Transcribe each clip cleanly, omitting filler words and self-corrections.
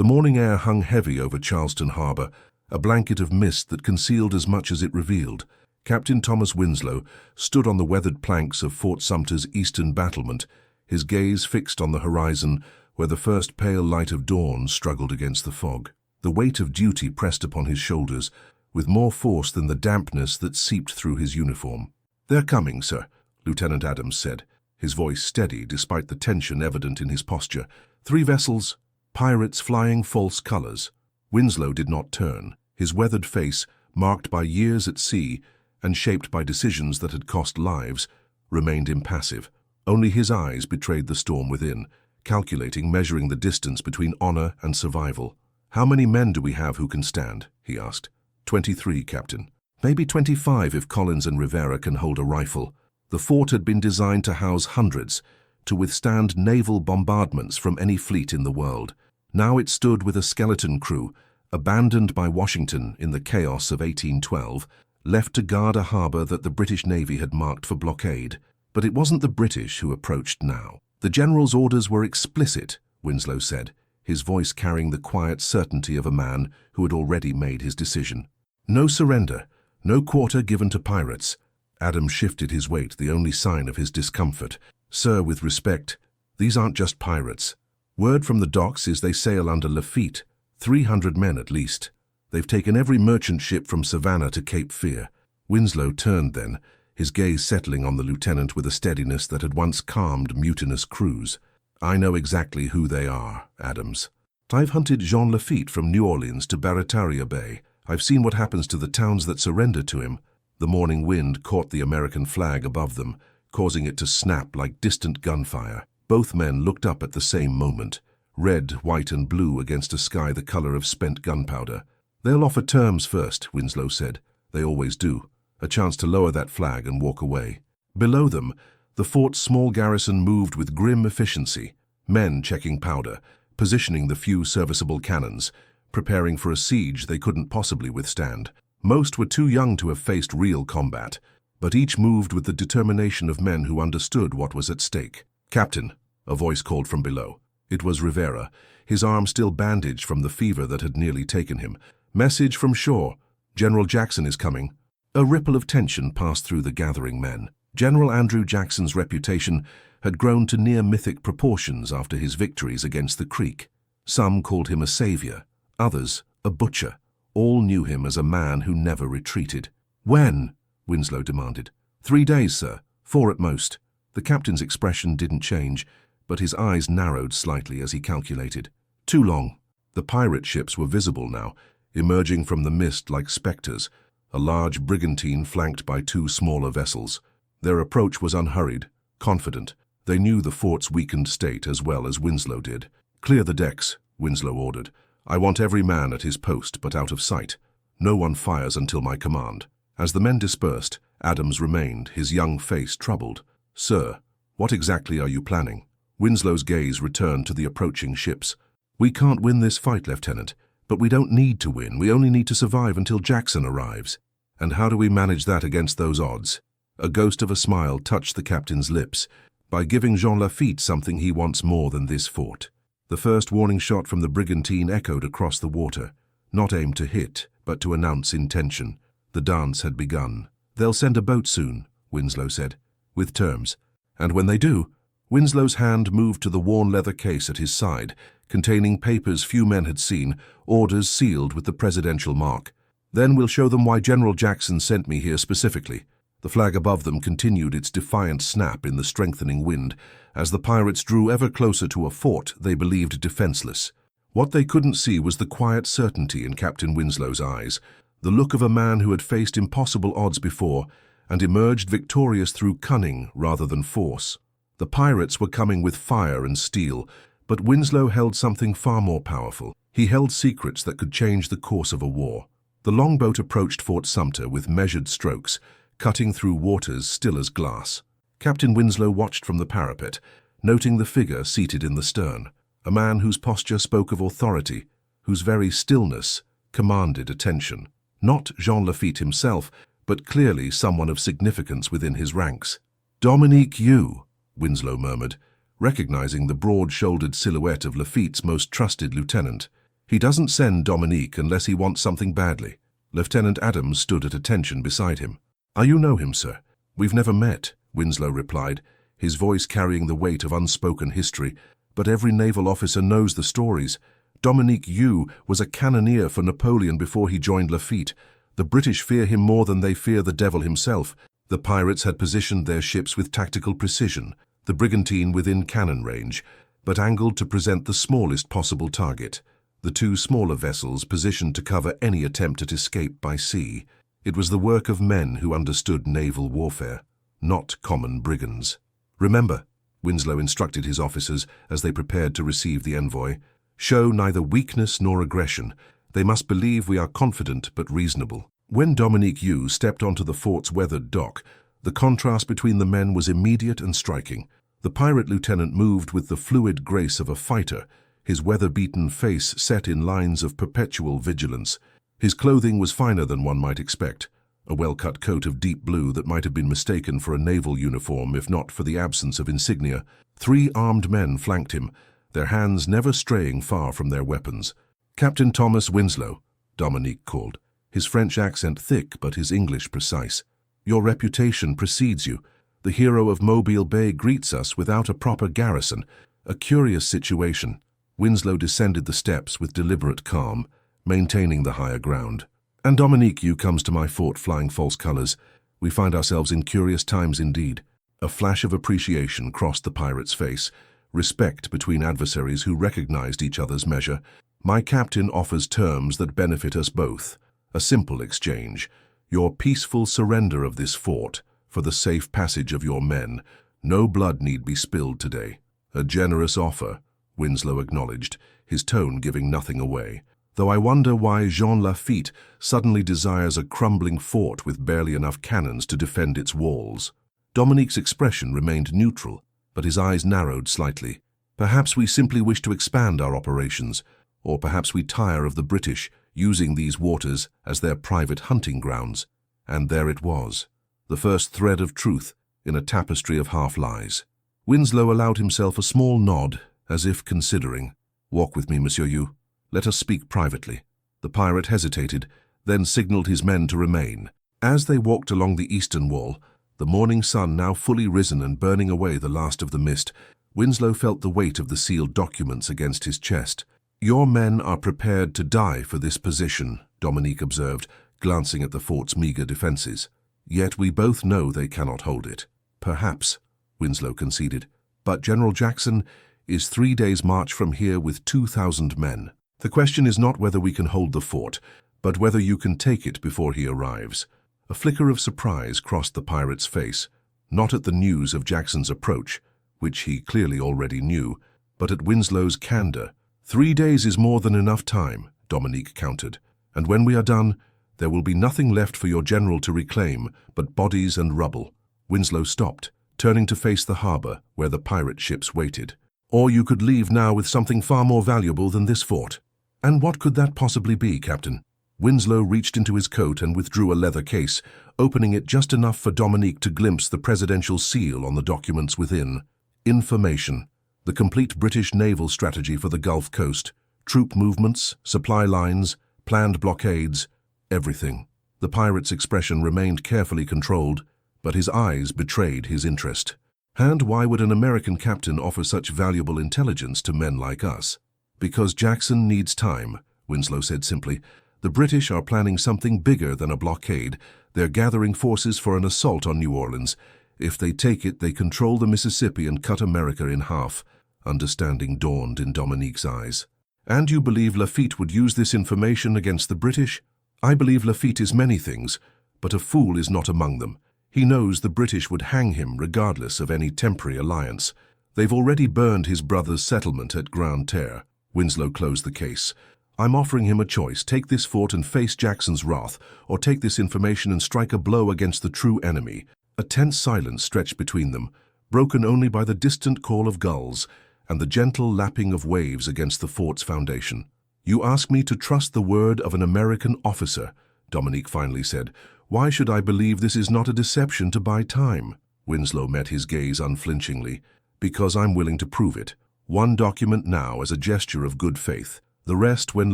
The morning air hung heavy over Charleston Harbor, a blanket of mist that concealed as much as it revealed. Captain Thomas Winslow stood on the weathered planks of Fort Sumter's eastern battlement, his gaze fixed on the horizon where the first pale light of dawn struggled against the fog. The weight of duty pressed upon his shoulders with more force than the dampness that seeped through his uniform. "They're coming, sir," Lieutenant Adams said, his voice steady despite the tension evident in his posture. "3 vessels, pirates flying false colors." Winslow did not turn. His weathered face, marked by years at sea and shaped by decisions that had cost lives, remained impassive. Only his eyes betrayed the storm within, calculating, measuring the distance between honor and survival. "How many men do we have who can stand?" he asked. 23, Captain. Maybe 25 if Collins and Rivera can hold a rifle. The fort had been designed to house hundreds, to withstand naval bombardments from any fleet in the world. Now it stood with a skeleton crew, abandoned by Washington in the chaos of 1812, left to guard a harbor that the British Navy had marked for blockade. But it wasn't the British who approached now. "The General's orders were explicit," Winslow said, his voice carrying the quiet certainty of a man who had already made his decision. "No surrender, no quarter given to pirates." Adams shifted his weight, the only sign of his discomfort. "Sir, with respect, these aren't just pirates. Word from the docks is they sail under Lafitte, 300 men at least. They've taken every merchant ship from Savannah to Cape Fear." Winslow turned then, his gaze settling on the lieutenant with a steadiness that had once calmed mutinous crews. "I know exactly who they are, Adams. I've hunted Jean Lafitte from New Orleans to Barataria Bay. I've seen what happens to the towns that surrender to him." The morning wind caught the American flag above them, causing it to snap like distant gunfire. Both men looked up at the same moment, red, white, and blue against a sky the color of spent gunpowder. "They'll offer terms first," Winslow said. "They always do. A chance to lower that flag and walk away." Below them, the fort's small garrison moved with grim efficiency, men checking powder, positioning the few serviceable cannons, preparing for a siege they couldn't possibly withstand. Most were too young to have faced real combat, but each moved with the determination of men who understood what was at stake. "Captain," a voice called from below. It was Rivera, his arm still bandaged from the fever that had nearly taken him. "Message from shore. General Jackson is coming." A ripple of tension passed through the gathering men. General Andrew Jackson's reputation had grown to near mythic proportions after his victories against the Creek. Some called him a savior, others a butcher. All knew him as a man who never retreated. "When?" Winslow demanded. 3 days, sir. 4 at most." The captain's expression didn't change, but his eyes narrowed slightly as he calculated. "Too long." The pirate ships were visible now, emerging from the mist like specters, a large brigantine flanked by 2 smaller vessels. Their approach was unhurried, confident. They knew the fort's weakened state as well as Winslow did. "Clear the decks," Winslow ordered. "I want every man at his post, but out of sight. No one fires until my command." As the men dispersed, Adams remained, his young face troubled. "Sir, what exactly are you planning?" Winslow's gaze returned to the approaching ships. "We can't win this fight, Lieutenant, but we don't need to win. We only need to survive until Jackson arrives." "And how do we manage that against those odds?" A ghost of a smile touched the captain's lips. "By giving Jean Lafitte something he wants more than this fort." The first warning shot from the brigantine echoed across the water, not aimed to hit, but to announce intention. The dance had begun. "They'll send a boat soon," Winslow said, "with terms. And when they do..." Winslow's hand moved to the worn leather case at his side, containing papers few men had seen, orders sealed with the presidential mark. "Then we'll show them why General Jackson sent me here specifically." The flag above them continued its defiant snap in the strengthening wind, as the pirates drew ever closer to a fort they believed defenseless. What they couldn't see was the quiet certainty in Captain Winslow's eyes, the look of a man who had faced impossible odds before and emerged victorious through cunning rather than force. The pirates were coming with fire and steel, but Winslow held something far more powerful. He held secrets that could change the course of a war. The longboat approached Fort Sumter with measured strokes, cutting through waters still as glass. Captain Winslow watched from the parapet, noting the figure seated in the stern, a man whose posture spoke of authority, whose very stillness commanded attention. Not Jean Lafitte himself, but clearly someone of significance within his ranks. "Dominique you," Winslow murmured, recognizing the broad-shouldered silhouette of Lafitte's most trusted lieutenant. He doesn't send Dominique unless he wants something badly. Lieutenant Adams stood at attention beside him. You know him, sir? We've never met, Winslow replied, his voice carrying the weight of unspoken history. But every naval officer knows the stories. Dominique Yu was a cannoneer for Napoleon before he joined Lafitte. The British fear him more than they fear the devil himself. The pirates had positioned their ships with tactical precision, the brigantine within cannon range, but angled to present the smallest possible target. The two smaller vessels positioned to cover any attempt at escape by sea. It was the work of men who understood naval warfare, not common brigands. Remember, Winslow instructed his officers as they prepared to receive the envoy, show neither weakness nor aggression. They must believe we are confident but reasonable. When Dominique Yu stepped onto the fort's weathered dock, the contrast between the men was immediate and striking. The pirate lieutenant moved with the fluid grace of a fighter, his weather-beaten face set in lines of perpetual vigilance. His clothing was finer than one might expect, a well-cut coat of deep blue that might have been mistaken for a naval uniform if not for the absence of insignia. 3 armed men flanked him, their hands never straying far from their weapons. "Captain Thomas Winslow," Dominique called, his French accent thick but his English precise. "Your reputation precedes you. The hero of Mobile Bay greets us without a proper garrison. A curious situation." Winslow descended the steps with deliberate calm, maintaining the higher ground. "And Dominique Yu comes to my fort flying false colors. We find ourselves in curious times indeed." A flash of appreciation crossed the pirate's face, respect between adversaries who recognized each other's measure. "My captain offers terms that benefit us both. A simple exchange. Your peaceful surrender of this fort for the safe passage of your men. No blood need be spilled today." "A generous offer," Winslow acknowledged, his tone giving nothing away. "Though I wonder why Jean Lafitte suddenly desires a crumbling fort with barely enough cannons to defend its walls." Dominique's expression remained neutral, but his eyes narrowed slightly. "Perhaps we simply wish to expand our operations, or perhaps we tire of the British using these waters as their private hunting grounds." And there it was, the first thread of truth in a tapestry of half-lies. Winslow allowed himself a small nod, as if considering. "Walk with me, Monsieur Yu. Let us speak privately." The pirate hesitated, then signaled his men to remain. As they walked along the eastern wall, the morning sun now fully risen and burning away the last of the mist, Winslow felt the weight of the sealed documents against his chest. "Your men are prepared to die for this position," Dominique observed, glancing at the fort's meager defenses. "Yet we both know they cannot hold it." "Perhaps," Winslow conceded, "but General Jackson is 3 days' march from here with 2,000 men. The question is not whether we can hold the fort, but whether you can take it before he arrives." A flicker of surprise crossed the pirate's face, not at the news of Jackson's approach, which he clearly already knew, but at Winslow's candor. "3 days is more than enough time," Dominique countered, "and when we are done, there will be nothing left for your general to reclaim but bodies and rubble." Winslow stopped, turning to face the harbor where the pirate ships waited. "Or you could leave now with something far more valuable than this fort." "And what could that possibly be, Captain?" Winslow reached into his coat and withdrew a leather case, opening it just enough for Dominique to glimpse the presidential seal on the documents within. Information. The complete British naval strategy for the Gulf Coast. Troop movements, supply lines, planned blockades, everything. The pirate's expression remained carefully controlled, but his eyes betrayed his interest. "And why would an American captain offer such valuable intelligence to men like us?" "Because Jackson needs time," Winslow said simply. "The British are planning something bigger than a blockade. They're gathering forces for an assault on New Orleans. If they take it, they control the Mississippi and cut America in half." Understanding dawned in Dominique's eyes. "And you believe Lafitte would use this information against the British?" "I believe Lafitte is many things, but a fool is not among them. He knows the British would hang him regardless of any temporary alliance. They've already burned his brother's settlement at Grande Terre." Winslow closed the case. "I'm offering him a choice. Take this fort and face Jackson's wrath, or take this information and strike a blow against the true enemy." A tense silence stretched between them, broken only by the distant call of gulls and the gentle lapping of waves against the fort's foundation. "You ask me to trust the word of an American officer," Dominique finally said. "Why should I believe this is not a deception to buy time?" Winslow met his gaze unflinchingly. "Because I'm willing to prove it. One document now as a gesture of good faith. The rest when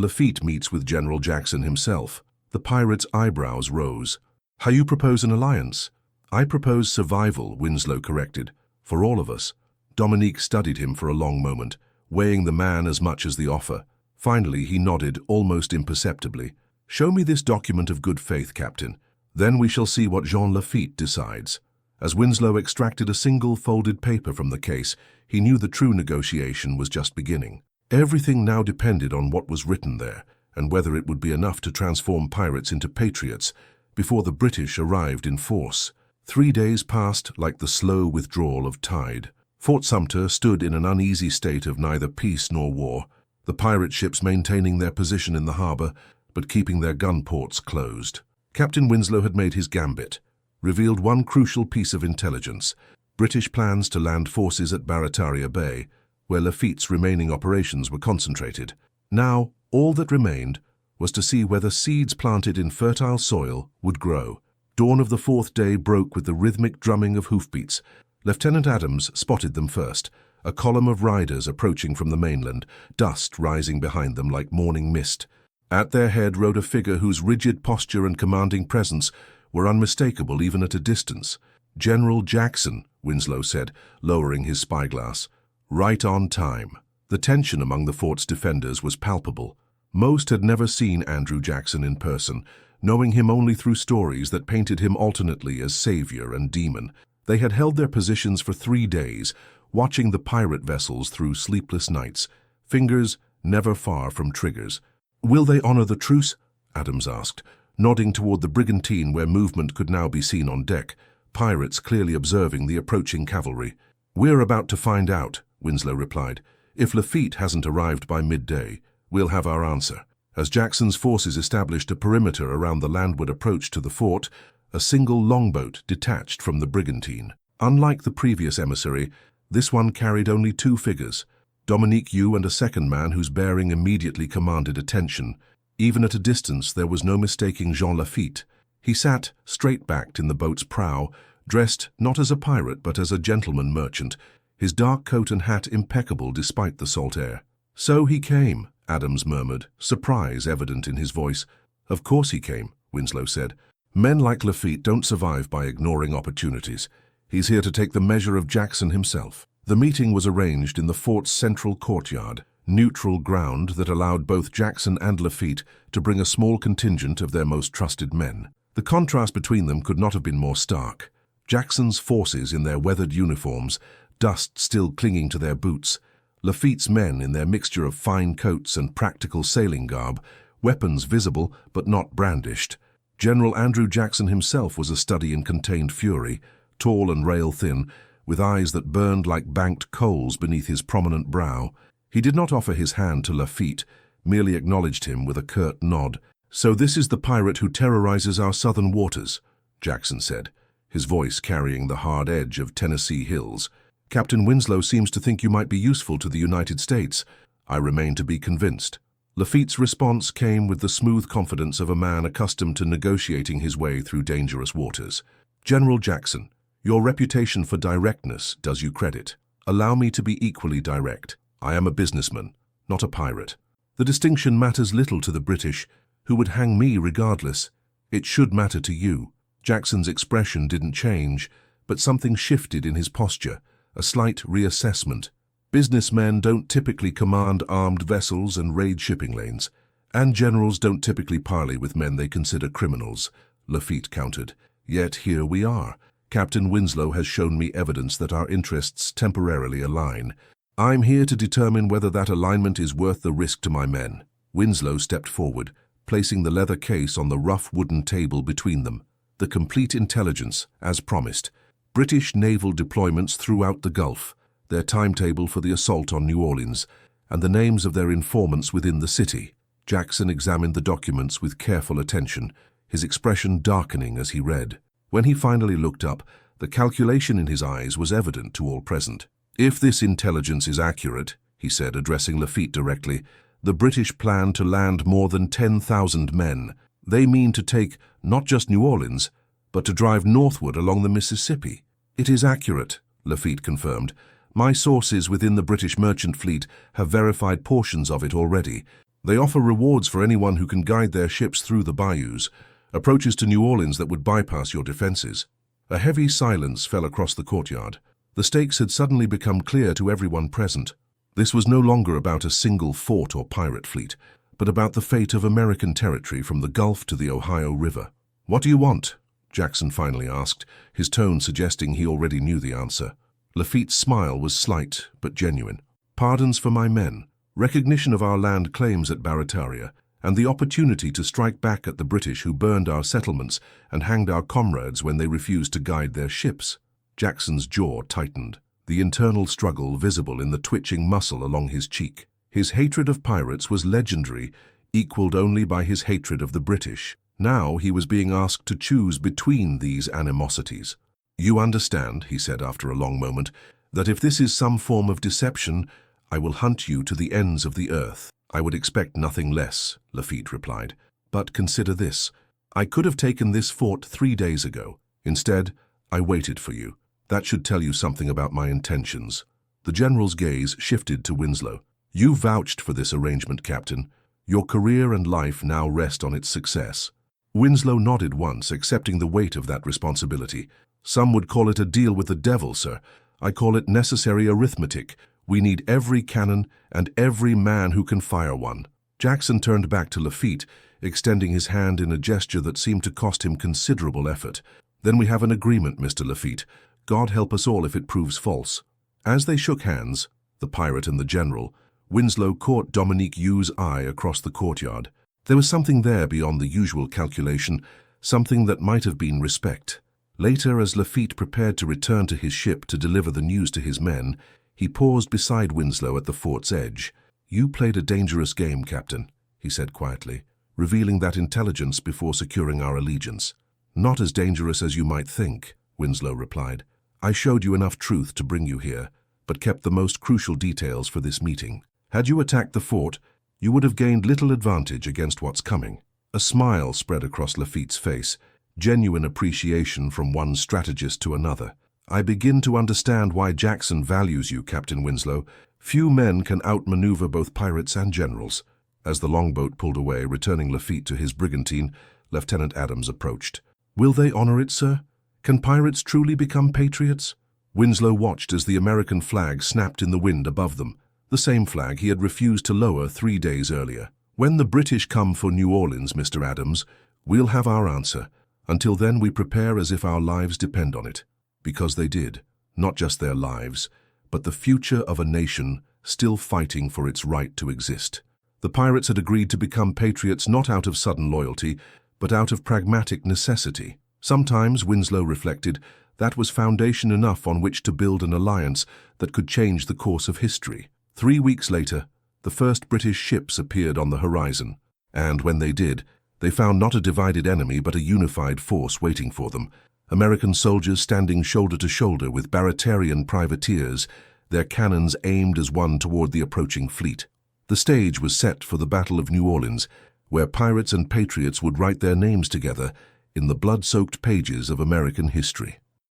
Lafitte meets with General Jackson himself. The pirate's eyebrows rose. How you propose an alliance? I propose survival, Winslow corrected. For all of us. Dominique studied him for a long moment, weighing the man as much as the offer. Finally, he nodded, almost imperceptibly. Show me this document of good faith, Captain. Then we shall see what Jean Lafitte decides. As Winslow extracted a single folded paper from the case, he knew the true negotiation was just beginning. Everything now depended on what was written there, and whether it would be enough to transform pirates into patriots before the British arrived in force. 3 days passed like the slow withdrawal of tide. Fort Sumter stood in an uneasy state of neither peace nor war, the pirate ships maintaining their position in the harbor, but keeping their gun ports closed. Captain Winslow had made his gambit, revealed one crucial piece of intelligence: British plans to land forces at Barataria Bay, where Lafitte's remaining operations were concentrated. Now, all that remained was to see whether seeds planted in fertile soil would grow. Dawn of the 4th day broke with the rhythmic drumming of hoofbeats. Lieutenant Adams spotted them first, a column of riders approaching from the mainland, dust rising behind them like morning mist. At their head rode a figure whose rigid posture and commanding presence were unmistakable even at a distance. General Jackson, Winslow said, lowering his spyglass. Right on time. The tension among the fort's defenders was palpable. Most had never seen Andrew Jackson in person, knowing him only through stories that painted him alternately as savior and demon. They had held their positions for 3 days, watching the pirate vessels through sleepless nights, fingers never far from triggers. Will they honor the truce? Adams asked, nodding toward the brigantine where movement could now be seen on deck, pirates clearly observing the approaching cavalry. We're about to find out, Winslow replied. If Lafitte hasn't arrived by midday, we'll have our answer. As Jackson's forces established a perimeter around the landward approach to the fort, a single longboat detached from the brigantine. Unlike the previous emissary, this one carried only 2 figures, Dominique and a second man whose bearing immediately commanded attention. Even at a distance, there was no mistaking Jean Lafitte. He sat straight-backed in the boat's prow, dressed not as a pirate but as a gentleman merchant, his dark coat and hat impeccable despite the salt air. So he came, Adams murmured, surprise evident in his voice. Of course he came, Winslow said. Men like Lafitte don't survive by ignoring opportunities. He's here to take the measure of Jackson himself. The meeting was arranged in the fort's central courtyard, neutral ground that allowed both Jackson and Lafitte to bring a small contingent of their most trusted men. The contrast between them could not have been more stark. Jackson's forces in their weathered uniforms, dust still clinging to their boots, Lafitte's men in their mixture of fine coats and practical sailing garb, weapons visible but not brandished. General Andrew Jackson himself was a study in contained fury, tall and rail-thin, with eyes that burned like banked coals beneath his prominent brow. He did not offer his hand to Lafitte, merely acknowledged him with a curt nod. "So this is the pirate who terrorizes our southern waters," Jackson said, his voice carrying the hard edge of Tennessee hills. "Captain Winslow seems to think you might be useful to the United States. I remain to be convinced." Lafitte's response came with the smooth confidence of a man accustomed to negotiating his way through dangerous waters. "General Jackson, your reputation for directness does you credit. Allow me to be equally direct. I am a businessman, not a pirate. The distinction matters little to the British, who would hang me regardless. It should matter to you." Jackson's expression didn't change, but something shifted in his posture, a slight reassessment. "Businessmen don't typically command armed vessels and raid shipping lanes, and generals don't typically parley with men they consider criminals," Lafitte countered. "Yet here we are. Captain Winslow has shown me evidence that our interests temporarily align. I'm here to determine whether that alignment is worth the risk to my men." Winslow stepped forward, placing the leather case on the rough wooden table between them. The complete intelligence, as promised. British naval deployments throughout the Gulf, their timetable for the assault on New Orleans, and the names of their informants within the city. Jackson examined the documents with careful attention, his expression darkening as he read. When he finally looked up, the calculation in his eyes was evident to all present. "If this intelligence is accurate," he said, addressing Lafitte directly, "the British plan to land more than 10,000 men. They mean to take not just New Orleans, but to drive northward along the Mississippi." "It is accurate," Lafitte confirmed. "My sources within the British merchant fleet have verified portions of it already. They offer rewards for anyone who can guide their ships through the bayous, approaches to New Orleans that would bypass your defenses. A heavy silence fell across the courtyard. The stakes had suddenly become clear to everyone present. This was no longer about a single fort or pirate fleet, but about the fate of American territory from the Gulf to the Ohio River. "What do you want?" Jackson finally asked, his tone suggesting he already knew the answer. Lafitte's smile was slight but genuine. "Pardons for my men, recognition of our land claims at Barataria, and the opportunity to strike back at the British who burned our settlements and hanged our comrades when they refused to guide their ships." Jackson's jaw tightened, the internal struggle visible in the twitching muscle along his cheek. His hatred of pirates was legendary, equaled only by his hatred of the British. Now he was being asked to choose between these animosities. "You understand," he said after a long moment, "that if this is some form of deception, I will hunt you to the ends of the earth." "I would expect nothing less," Lafitte replied. "But consider this. I could have taken this fort 3 days ago. Instead, I waited for you. That should tell you something about my intentions." The general's gaze shifted to Winslow. "You vouched for this arrangement, Captain. Your career and life now rest on its success." Winslow nodded once, accepting the weight of that responsibility. "Some would call it a deal with the devil, sir. I call it necessary arithmetic. We need every cannon and every man who can fire one." Jackson turned back to Lafitte, extending his hand in a gesture that seemed to cost him considerable effort. "Then we have an agreement, Mr. Lafitte. God help us all if it proves false." As they shook hands, the pirate and the general, Winslow caught Dominique Yu's eye across the courtyard. There was something there beyond the usual calculation, something that might have been respect. Later, as Lafitte prepared to return to his ship to deliver the news to his men, he paused beside Winslow at the fort's edge. "You played a dangerous game, Captain," he said quietly, revealing that intelligence before securing our allegiance. "Not as dangerous as you might think," Winslow replied. "I showed you enough truth to bring you here, but kept the most crucial details for this meeting. Had you attacked the fort, you would have gained little advantage against what's coming." A smile spread across Lafitte's face, genuine appreciation from one strategist to another. "I begin to understand why Jackson values you, Captain Winslow. Few men can outmaneuver both pirates and generals." As the longboat pulled away, returning Lafitte to his brigantine, Lieutenant Adams approached. "Will they honor it, sir? Can pirates truly become patriots?" Winslow watched as the American flag snapped in the wind above them, the same flag he had refused to lower 3 days earlier. "When the British come for New Orleans, Mr. Adams, we'll have our answer. Until then, we prepare as if our lives depend on it." Because they did, not just their lives, but the future of a nation still fighting for its right to exist. The pirates had agreed to become patriots not out of sudden loyalty, but out of pragmatic necessity. Sometimes, Winslow reflected, that was foundation enough on which to build an alliance that could change the course of history. 3 weeks later, the first British ships appeared on the horizon, and when they did, they found not a divided enemy but a unified force waiting for them. American soldiers standing shoulder to shoulder with Baratarian privateers, their cannons aimed as one toward the approaching fleet. The stage was set for the Battle of New Orleans, where pirates and patriots would write their names together in the blood-soaked pages of American history.